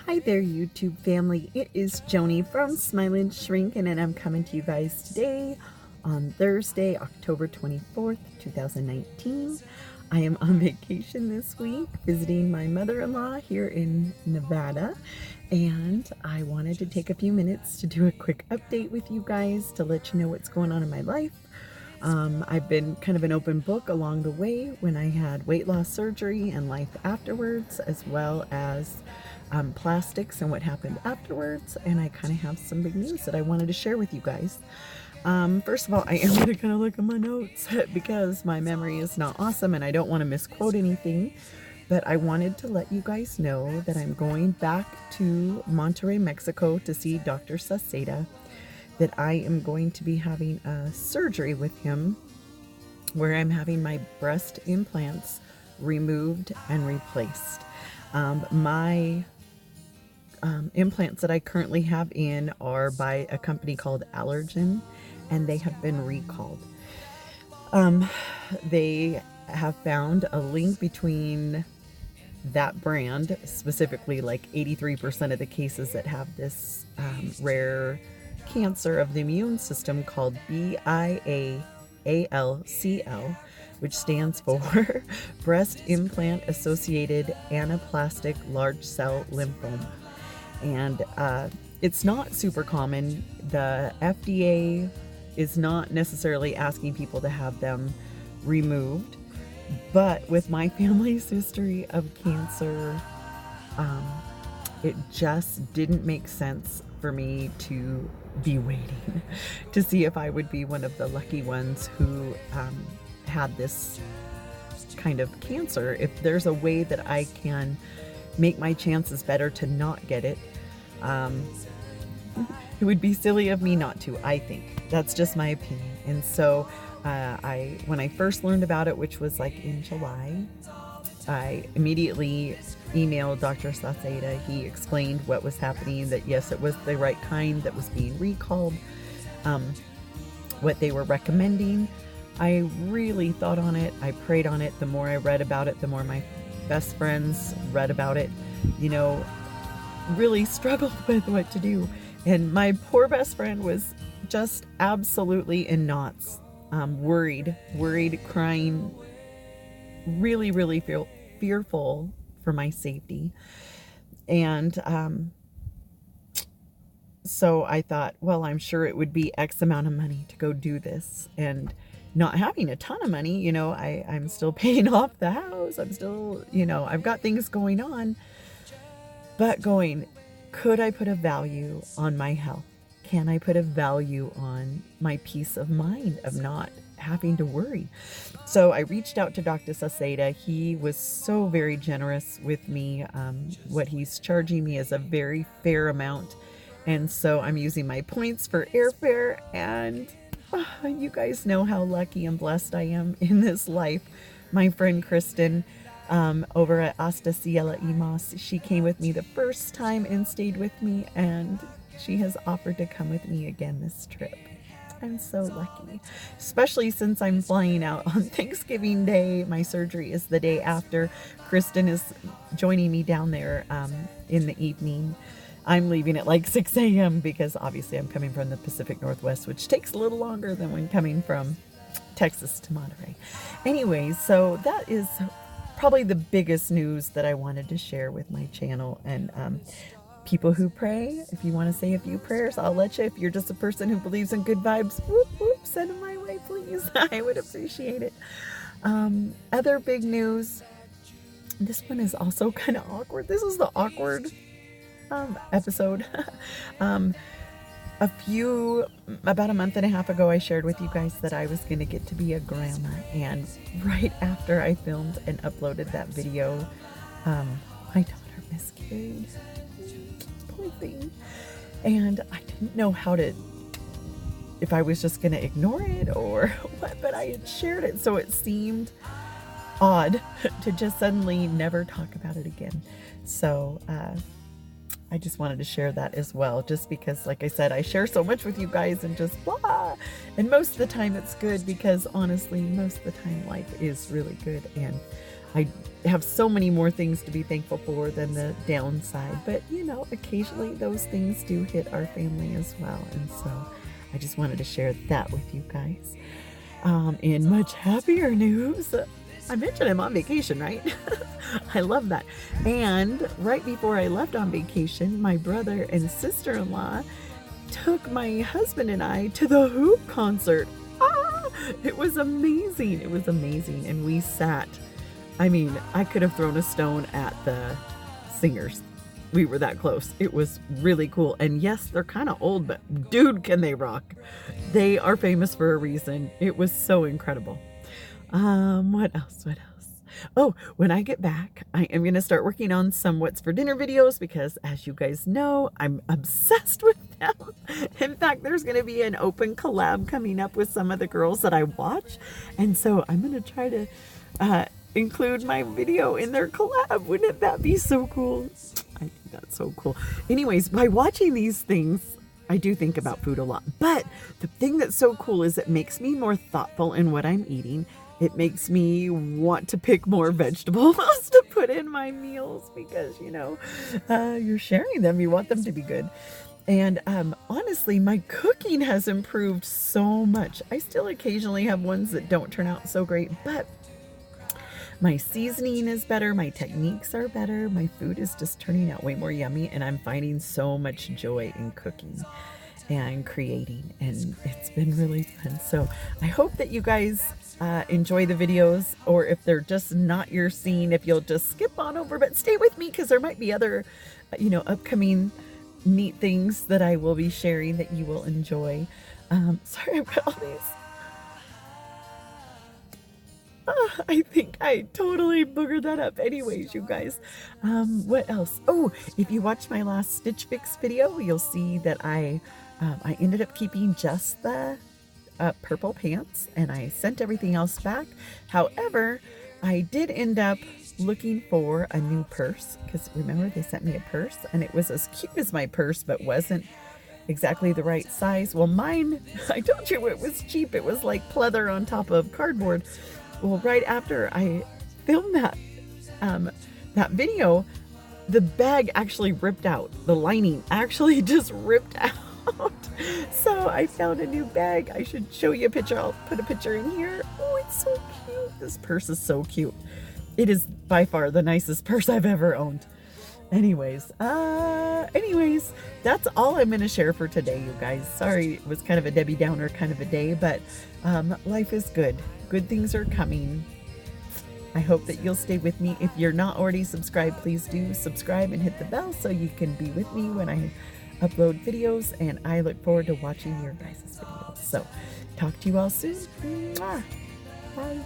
Hi there, YouTube family. It is Joni from Smilin' Shrinkin', and I'm coming to you guys today on Thursday, October 24th, 2019. I am on vacation this week, visiting my mother-in-law here in Nevada, and I wanted to take a few minutes to do a quick update with you guys to let you know what's going on in my life. I've been kind of an open book along the way when I had weight loss surgery and life afterwards, as well as plastics and what happened afterwards. And I kind of have some big news that I wanted to share with you guys. First of all, I am going to kind of look at my notes because my memory is not awesome and I don't want to misquote anything. But I wanted to let you guys know that I'm going back to Monterrey, Mexico to see Dr. Saceda, that I am going to be having a surgery with him where I'm having my breast implants removed and replaced. My implants that I currently have in are by a company called Allergan, and they have been recalled. They have found a link between that brand, specifically like 83% of the cases that have this rare cancer of the immune system called BIALCL, which stands for breast implant associated anaplastic large cell lymphoma. And it's not super common. The FDA is not necessarily asking people to have them removed, but with my family's history of cancer, it just didn't make sense for me to be waiting to see if I would be one of the lucky ones who had this kind of cancer. If there's a way that I can make my chances better to not get it, it would be silly of me not to, I think. That's just my opinion. And so when I first learned about it, which was like in July, I immediately emailed Dr. Saceda. He explained what was happening, that yes, it was the right kind that was being recalled, what they were recommending. I really thought on it. I prayed on it. The more I read about it, the more my best friends read about it, you know, really struggled with what to do. And my poor best friend was just absolutely in knots, worried, crying, really fearful for my safety. And so I thought, well, I'm sure it would be X amount of money to go do this. And not having a ton of money, you know, I'm still paying off the house. I'm still, you know, I've got things going on. But could I put a value on my health? Can I put a value on my peace of mind of not having to worry? So I reached out to Dr. Saceda. He was so very generous with me. What he's charging me is a very fair amount. And so I'm using my points for airfare. And you guys know how lucky and blessed I am in this life. My friend Kristen over at Hasta Cielo Imas, she came with me the first time and stayed with me, and she has offered to come with me again this trip. I'm so lucky, especially since I'm flying out on Thanksgiving Day. My surgery is the day after. Kristen is joining me down there in the evening. I'm leaving at like 6 a.m. because obviously I'm coming from the Pacific Northwest, which takes a little longer than when coming from Texas to Monterey. Anyway, so that is probably the biggest news that I wanted to share with my channel. And people who pray, if you want to say a few prayers, I'll let you. If you're just a person who believes in good vibes, whoop, whoop, send them my way, please. I would appreciate it. Other big news. This one is also kind of awkward. This is the awkward episode. About a month and a half ago, I shared with you guys that I was going to get to be a grandma. And right after I filmed and uploaded that video, my daughter miscarried. Poor thing. And I didn't know if I was just going to ignore it or what, but I had shared it. So it seemed odd to just suddenly never talk about it again. So, I just wanted to share that as well, just because, like I said, I share so much with you guys and just blah. And most of the time it's good because honestly, most of the time life is really good. And I have so many more things to be thankful for than the downside. But, you know, occasionally those things do hit our family as well. And so I just wanted to share that with you guys. In much happier news, I mentioned I'm on vacation, right? I love that. And right before I left on vacation, my brother and sister-in-law took my husband and I to the Who concert. It was amazing. It was amazing. And we sat, I mean, I could have thrown a stone at the singers. We were that close. It was really cool. And yes, they're kind of old, but dude, can they rock. They are famous for a reason. It was so incredible. What else? Oh, when I get back, I am going to start working on some What's for Dinner videos because, as you guys know, I'm obsessed with them. In fact, there's going to be an open collab coming up with some of the girls that I watch. And so I'm going to try to include my video in their collab. Wouldn't that be so cool? I think that's so cool. Anyways, by watching these things, I do think about food a lot. But the thing that's so cool is it makes me more thoughtful in what I'm eating. It makes me want to pick more vegetables to put in my meals because, you know, you're sharing them. You want them to be good. And honestly, my cooking has improved so much. I still occasionally have ones that don't turn out so great, but my seasoning is better. My techniques are better. My food is just turning out way more yummy. And I'm finding so much joy in cooking and creating, and it's been really fun. So I hope that you guys enjoy the videos, or if they're just not your scene, if you'll just skip on over, but stay with me because there might be other, you know, upcoming neat things that I will be sharing that you will enjoy. Sorry, I've got all these. I think I totally boogered that up. Anyways, you guys, what else? Oh, if you watched my last Stitch Fix video, you'll see that I ended up keeping just the purple pants and I sent everything else back. However, I did end up looking for a new purse because remember they sent me a purse and it was as cute as my purse but wasn't exactly the right size. Well, mine, I told you it was cheap. It was like pleather on top of cardboard. Well, right after I filmed that video, the bag actually ripped out. The lining actually just ripped out. So I found a new bag. I should show you a picture. I'll put a picture in here. Oh, it's so cute. This purse is so cute. It is by far the nicest purse I've ever owned. Anyways, that's all I'm going to share for today, you guys. Sorry, it was kind of a Debbie Downer kind of a day, but life is good. Good things are coming. I hope that you'll stay with me. If you're not already subscribed, please do subscribe and hit the bell so you can be with me when I upload videos, and I look forward to watching your guys' videos. So, talk to you all soon. Mwah. Bye.